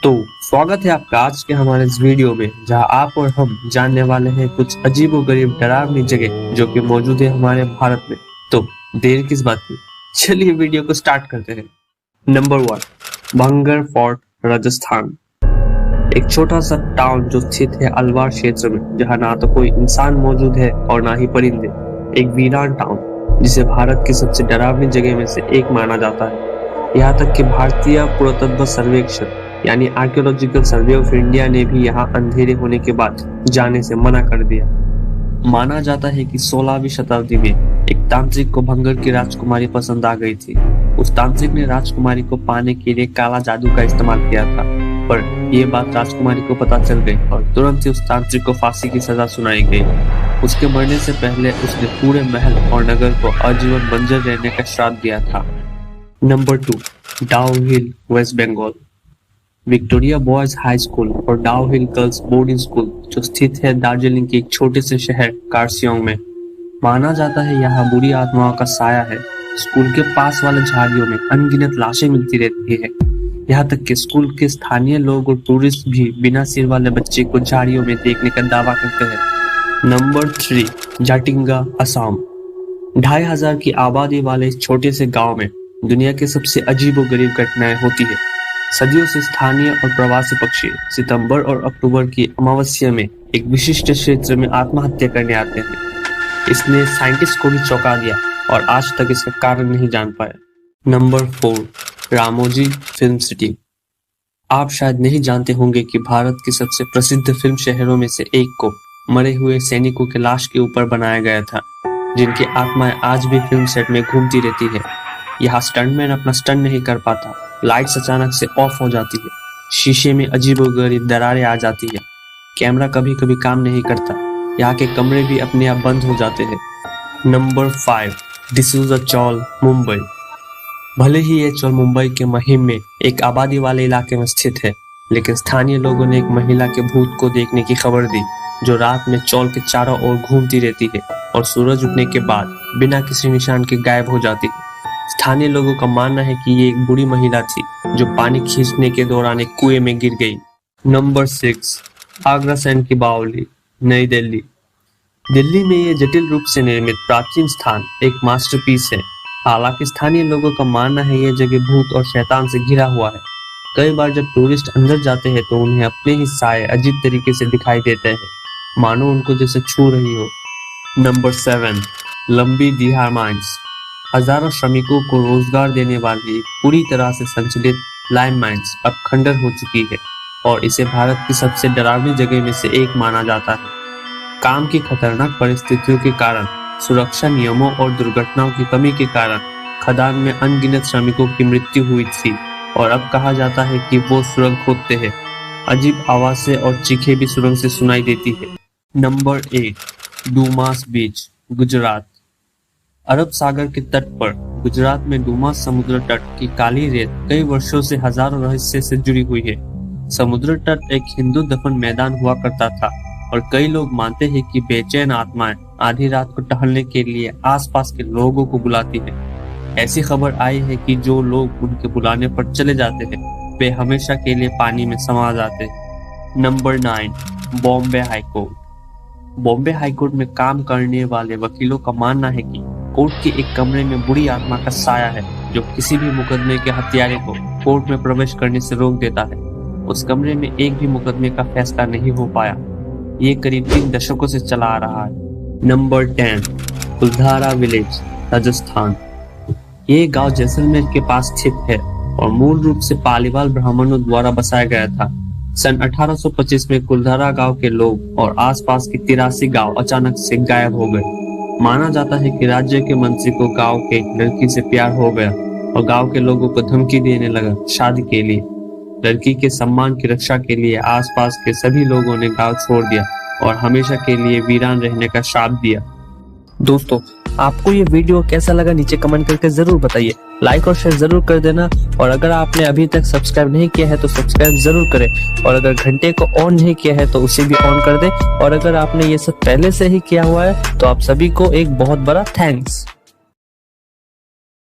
तो स्वागत है आपका आज के हमारे इस वीडियो में, जहां आप और हम जानने वाले हैं कुछ अजीबोगरीब डरावनी जगह जो कि मौजूद है हमारे भारत में। तो देर किस बात की, चलिए वीडियो को स्टार्ट करते हैं। Number 1, bhangar fort, Rajasthan. एक छोटा सा टाउन जो स्थित है अलवार क्षेत्र में, जहां ना तो कोई इंसान मौजूद है और ना ही परिंदे। एक वीरान टाउन जिसे भारत की सबसे डरावनी जगह में से एक माना जाता है। यहाँ तक कि भारतीय पुरातत्व सर्वेक्षण यानी आर्कियोलॉजिकल सर्वे ऑफ इंडिया ने भी यहाँ अंधेरे होने के बाद जाने से मना कर दिया। माना जाता है कि 16वीं शताब्दी में एक तांत्रिक को भंगर की राजकुमारी पसंद आ गई थी। उस तांत्रिक ने राजकुमारी को पाने के लिए काला जादू का इस्तेमाल किया था, पर यह बात राजकुमारी को पता चल गई और तुरंत ही उस तांत्रिक को फांसी की सजा सुनाई गई। उसके मरने से पहले उसने पूरे महल और नगर को आजीवन बंजर रहने का श्राप दिया था। Number 2, Dow Hill, West Bengal. Victoria Boys High School और डाउ हिल गर्ल्स बोर्डिंग स्कूल जो स्थित है दार्जिलिंग के एक छोटे से शहर कार्सियोंग में। माना जाता है यहाँ बुरी आत्माओं का साया है। स्कूल के पास वाले झाड़ियों में अनगिनत लाशें मिलती रहती है। यहाँ तक कि स्कूल के स्थानीय लोग और टूरिस्ट भी बिना सिर वाले बच्चे को झाड़ियों में देखने का दावा करते हैं। नंबर 3, जाटिंगा, असम। 2500 की आबादी वाले इस छोटे से गांव में दुनिया के सबसे अजीबोगरीब घटनाएं होती है। सदियों से स्थानीय और प्रवासी पक्षी सितंबर और अक्टूबर की अमावस्या में एक विशिष्ट क्षेत्र में आत्महत्या करने आते हैं। इसने साइंटिस्ट को भी चौंका दिया और आज तक इसका कारण नहीं जान पाए। Number 4, Ramoji film city. आप शायद नहीं जानते होंगे कि भारत के सबसे प्रसिद्ध फिल्म शहरों में से एक को मरे हुए सैनिकों के लाश के ऊपर बनाया गया था, जिनकी आत्माएं आज भी फिल्म सेट में घूमती रहती है। यहाँ स्टंटमैन अपना स्टंट नहीं कर पाता, लाइट्स अचानक से ऑफ हो जाती है, शीशे में अजीबोगरीब दरारें आ जाती है, कैमरा कभी कभी काम नहीं करता, यहाँ के कमरे भी अपने आप बंद हो जाते हैं। नंबर 5, डिसूजा चौल, मुंबई। भले ही ये चौल मुंबई के मुहिम में एक आबादी वाले इलाके में स्थित है, लेकिन स्थानीय लोगों ने एक महिला के भूत को देखने की खबर दी, जो रात में चौल के चारों ओर घूमती रहती है और सूरज उगने के बाद बिना किसी निशान के गायब हो जाती है। स्थानीय लोगों का मानना है कि ये एक बुरी महिला थी जो पानी खींचने के दौरान एक कुएं में गिर गई। नंबर 6, आगरा सैन की बावली, नई दिल्ली। दिल्ली में ये जटिल रूप से निर्मित प्राचीन स्थान एक मास्टरपीस है। हालांकि स्थानीय लोगों का मानना है ये जगह भूत और शैतान से घिरा हुआ है। कई बार जब टूरिस्ट अंदर जाते हैं तो उन्हें अपने ही साए अजीब तरीके से दिखाई देते हैं, मानो उनको जैसे छू रही हो। नंबर 7, लंबी दिहाड़ माइंस। हजारों श्रमिकों को रोजगार देने वाली पूरी तरह से संचालित लाइम माइंस अब खंडर हो चुकी है और इसे भारत की सबसे डरावनी जगह में से एक माना जाता है। काम की खतरनाक परिस्थितियों के कारण, सुरक्षा नियमों और दुर्घटनाओं की कमी के कारण खदान में अनगिनत श्रमिकों की मृत्यु हुई थी और अब कहा जाता है कि वो सुरंग खोदते हैं। अजीब आवाजें और चीखें भी सुरंग से सुनाई देती है। नंबर 8, डूमास बीच, गुजरात। अरब सागर के तट पर गुजरात में डूमास समुद्र तट की काली रेत कई वर्षों से हजारों रहस्य से जुड़ी हुई है। समुद्र तट एक हिंदू दफन मैदान हुआ करता था और कई लोग मानते हैं कि बेचैन आत्माएं आधी रात को टहलने के लिए आसपास के लोगों को बुलाती हैं। ऐसी खबर आई है कि जो लोग उनके बुलाने पर चले जाते हैं वे हमेशा के लिए पानी में समा जाते हैं। Number 9, Bombay high court. Bombay high court में काम करने वाले वकीलों का मानना है कि कोर्ट के एक कमरे में बुरी आत्मा का साया है जो किसी भी मुकदमे के हत्यारे को कोर्ट में प्रवेश करने से रोक देता है। उस कमरे में एक भी मुकदमे का फैसला नहीं हो पाया। ये करीब 3 दशकों से चला आ रहा है। नंबर 10, कुलधारा विलेज, राजस्थान। ये गांव जैसलमेर के पास स्थित है और मूल रूप से पालीवाल ब्राह्मणों द्वारा बसाया गया था। सन 1825 में कुलधारा गांव के लोग और आसपास के 83 गांव अचानक से गायब हो गए। माना जाता है कि राज्य के मंत्री को गांव के लड़की से प्यार हो गया और गांव के लोगों को धमकी देने लगा शादी के लिए। लड़की के सम्मान की रक्षा के लिए आसपास के सभी लोगों ने गांव छोड़ दिया और हमेशा के लिए वीरान रहने का श्राप दिया। दोस्तों, आपको ये वीडियो कैसा लगा नीचे कमेंट करके जरूर बताइए। लाइक और शेयर जरूर कर देना और अगर आपने अभी तक सब्सक्राइब नहीं किया है तो सब्सक्राइब जरूर करें और अगर घंटे को ऑन नहीं किया है तो उसे भी ऑन कर दें और अगर आपने ये सब पहले से ही किया हुआ है तो आप सभी को एक बहुत बड़ा थैंक्स।